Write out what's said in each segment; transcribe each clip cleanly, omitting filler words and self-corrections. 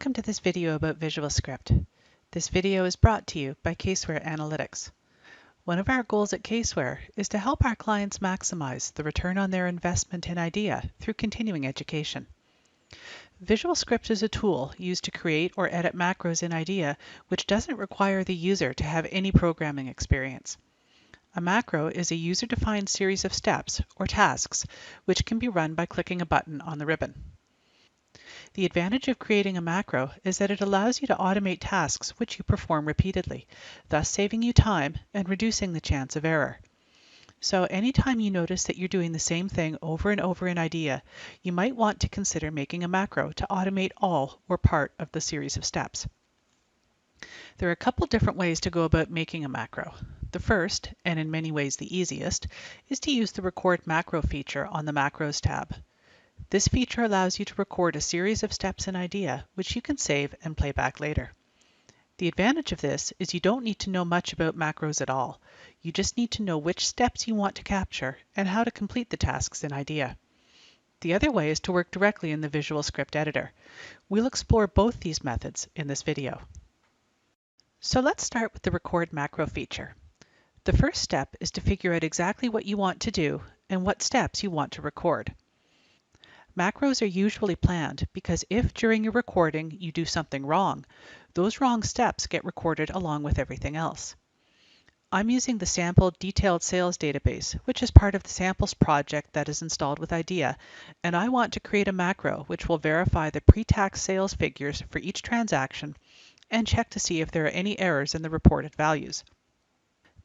Welcome to this video about VisualScript. This video is brought to you by Caseware Analytics. One of our goals at Caseware is to help our clients maximize the return on their investment in IDEA through continuing education. VisualScript is a tool used to create or edit macros in IDEA which doesn't require the user to have any programming experience. A macro is a user-defined series of steps or tasks which can be run by clicking a button on the ribbon. The advantage of creating a macro is that it allows you to automate tasks which you perform repeatedly, thus saving you time and reducing the chance of error. So anytime you notice that you're doing the same thing over and over in IDEA, you might want to consider making a macro to automate all or part of the series of steps. There are a couple different ways to go about making a macro. The first, and in many ways the easiest, is to use the Record Macro feature on the Macros tab. This feature allows you to record a series of steps in IDEA, which you can save and play back later. The advantage of this is you don't need to know much about macros at all. You just need to know which steps you want to capture and how to complete the tasks in IDEA. The other way is to work directly in the VisualScript editor. We'll explore both these methods in this video. So let's start with the Record Macro feature. The first step is to figure out exactly what you want to do and what steps you want to record. Macros are usually planned because if during your recording you do something wrong, those wrong steps get recorded along with everything else. I'm using the sample detailed sales database, which is part of the samples project that is installed with IDEA, and I want to create a macro which will verify the pre-tax sales figures for each transaction and check to see if there are any errors in the reported values.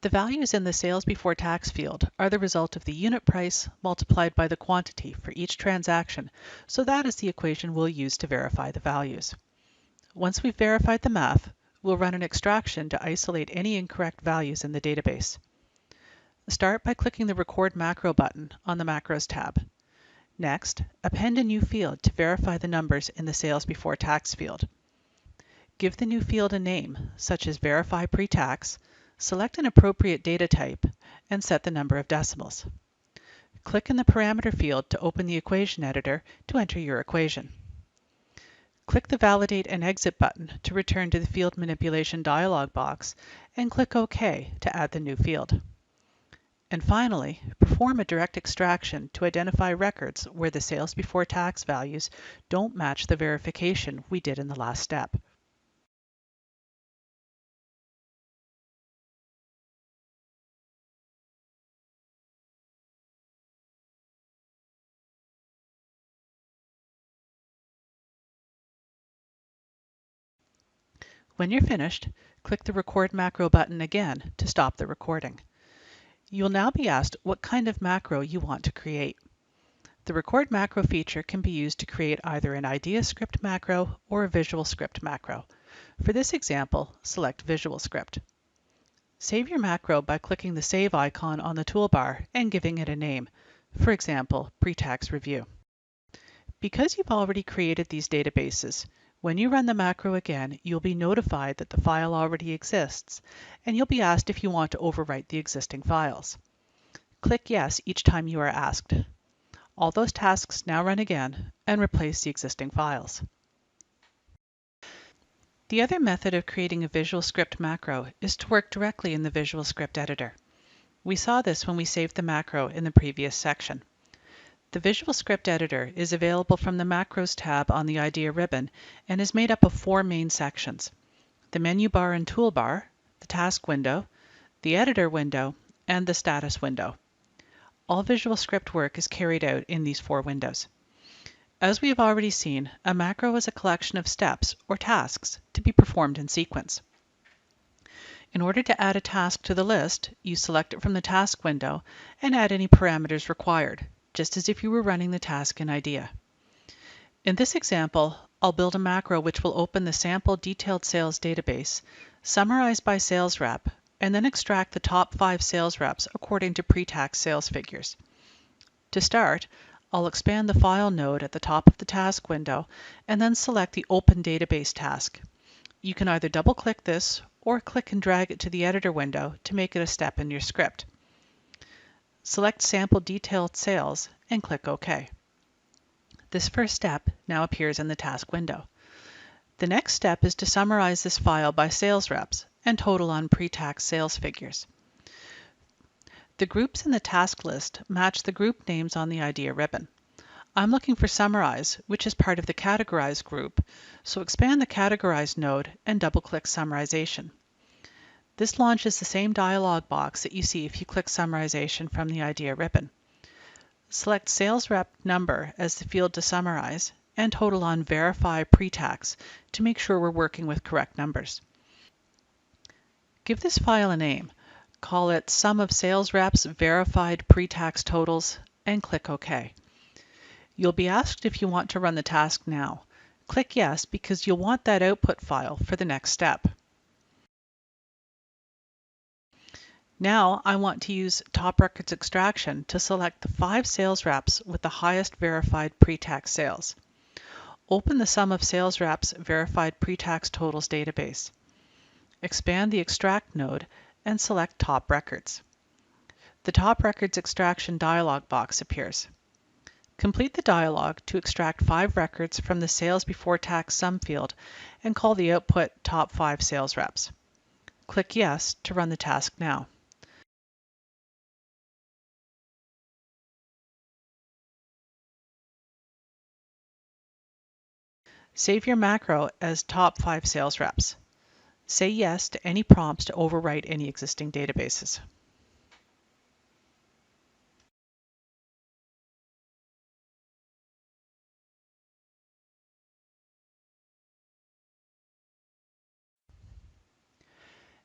The values in the sales before tax field are the result of the unit price multiplied by the quantity for each transaction, so that is the equation we'll use to verify the values. Once we've verified the math, we'll run an extraction to isolate any incorrect values in the database. Start by clicking the Record Macro button on the Macros tab. Next, append a new field to verify the numbers in the sales before tax field. Give the new field a name, such as Verify Pre-Tax, select an appropriate data type, and set the number of decimals. Click in the Parameter field to open the equation editor to enter your equation. Click the Validate and Exit button to return to the Field Manipulation dialog box, and click OK to add the new field. And finally, perform a direct extraction to identify records where the sales before tax values don't match the verification we did in the last step. When you're finished, click the Record Macro button again to stop the recording. You'll now be asked what kind of macro you want to create. The Record Macro feature can be used to create either an IdeaScript macro or a VisualScript macro. For this example, select VisualScript. Save your macro by clicking the Save icon on the toolbar and giving it a name, for example, Pre-Tax Review. Because you've already created these databases, when you run the macro again, you'll be notified that the file already exists, and you'll be asked if you want to overwrite the existing files. Click Yes each time you are asked. All those tasks now run again and replace the existing files. The other method of creating a VisualScript macro is to work directly in the VisualScript editor. We saw this when we saved the macro in the previous section. The VisualScript editor is available from the Macros tab on the IDEA ribbon and is made up of 4 main sections: the menu bar and toolbar, the task window, the editor window, and the status window. All VisualScript work is carried out in these 4 windows. As we have already seen, a macro is a collection of steps or tasks to be performed in sequence. In order to add a task to the list, you select it from the task window and add any parameters required, just as if you were running the task in IDEA. In this example, I'll build a macro which will open the sample detailed sales database, summarize by sales rep, and then extract the top 5 sales reps according to pre-tax sales figures. To start, I'll expand the File node at the top of the task window and then select the Open Database task. You can either double-click this or click and drag it to the editor window to make it a step in your script. Select Sample Detailed Sales and click OK. This first step now appears in the task window. The next step is to summarize this file by sales reps and total on pre-tax sales figures. The groups in the task list match the group names on the idea ribbon. I'm looking for Summarize, which is part of the Categorize group, so expand the Categorize node and double-click Summarization. This launches the same dialog box that you see if you click Summarization from the idea ribbon. Select Sales Rep Number as the field to summarize, and total on Verify Pre-Tax to make sure we're working with correct numbers. Give this file a name. Call it Sum of Sales Reps Verified Pre-Tax Totals, and click OK. You'll be asked if you want to run the task now. Click Yes because you'll want that output file for the next step. Now I want to use Top Records Extraction to select the 5 sales reps with the highest verified pre-tax sales. Open the Sum of Sales Reps Verified Pre-Tax Totals database. Expand the Extract node and select Top Records. The Top Records Extraction dialog box appears. Complete the dialog to extract 5 records from the Sales Before Tax Sum field and call the output Top 5 Sales Reps. Click Yes to run the task now. Save your macro as Top 5 Sales Reps. Say yes to any prompts to overwrite any existing databases.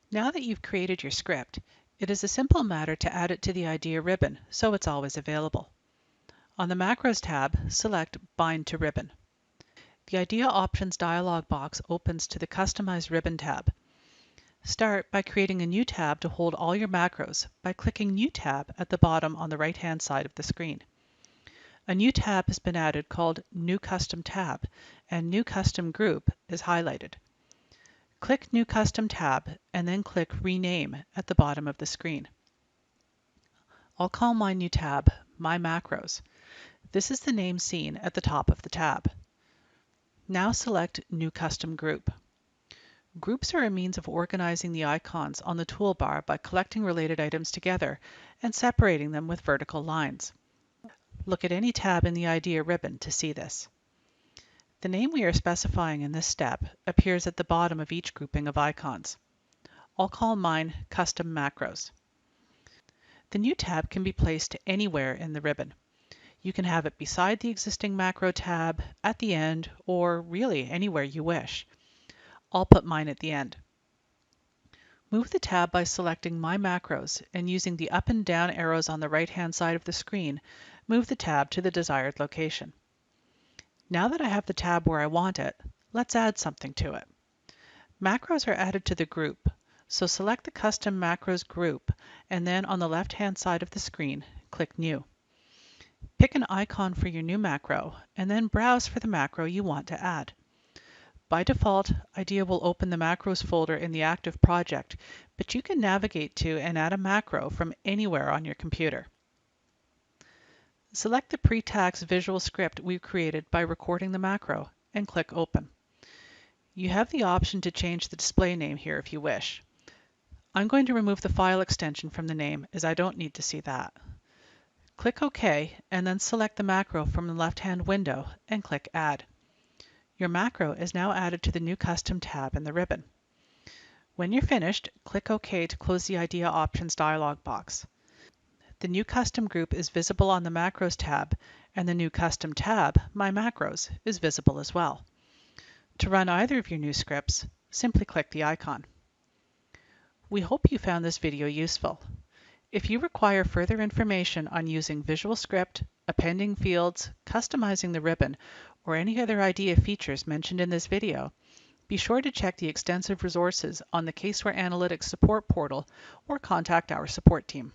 Now that you've created your script, it is a simple matter to add it to the idea ribbon so it's always available. On the Macros tab, select Bind to Ribbon. The Idea Options dialog box opens to the Customize Ribbon tab. Start by creating a new tab to hold all your macros by clicking New Tab at the bottom on the right-hand side of the screen. A new tab has been added called New Custom Tab, and New Custom Group is highlighted. Click New Custom Tab and then click Rename at the bottom of the screen. I'll call my new tab My Macros. This is the name seen at the top of the tab. Now select New Custom Group. Groups are a means of organizing the icons on the toolbar by collecting related items together and separating them with vertical lines. Look at any tab in the Idea ribbon to see this. The name we are specifying in this step appears at the bottom of each grouping of icons. I'll call mine Custom Macros. The new tab can be placed anywhere in the ribbon. You can have it beside the existing macro tab, at the end, or really anywhere you wish. I'll put mine at the end. Move the tab by selecting My Macros and using the up and down arrows on the right-hand side of the screen, move the tab to the desired location. Now that I have the tab where I want it, let's add something to it. Macros are added to the group, so select the Custom Macros group and then on the left-hand side of the screen, click New. Pick an icon for your new macro and then browse for the macro you want to add. By default, Idea will open the Macros folder in the active project, but you can navigate to and add a macro from anywhere on your computer. Select the pre-tax VisualScript we've created by recording the macro and click Open. You have the option to change the display name here if you wish. I'm going to remove the file extension from the name as I don't need to see that. Click OK and then select the macro from the left-hand window and click Add. Your macro is now added to the New Custom tab in the ribbon. When you're finished, click OK to close the Idea Options dialog box. The New Custom group is visible on the Macros tab, and the New Custom tab, My Macros, is visible as well. To run either of your new scripts, simply click the icon. We hope you found this video useful. If you require further information on using VisualScript, appending fields, customizing the ribbon, or any other Idea features mentioned in this video, be sure to check the extensive resources on the Caseware Analytics support portal or contact our support team.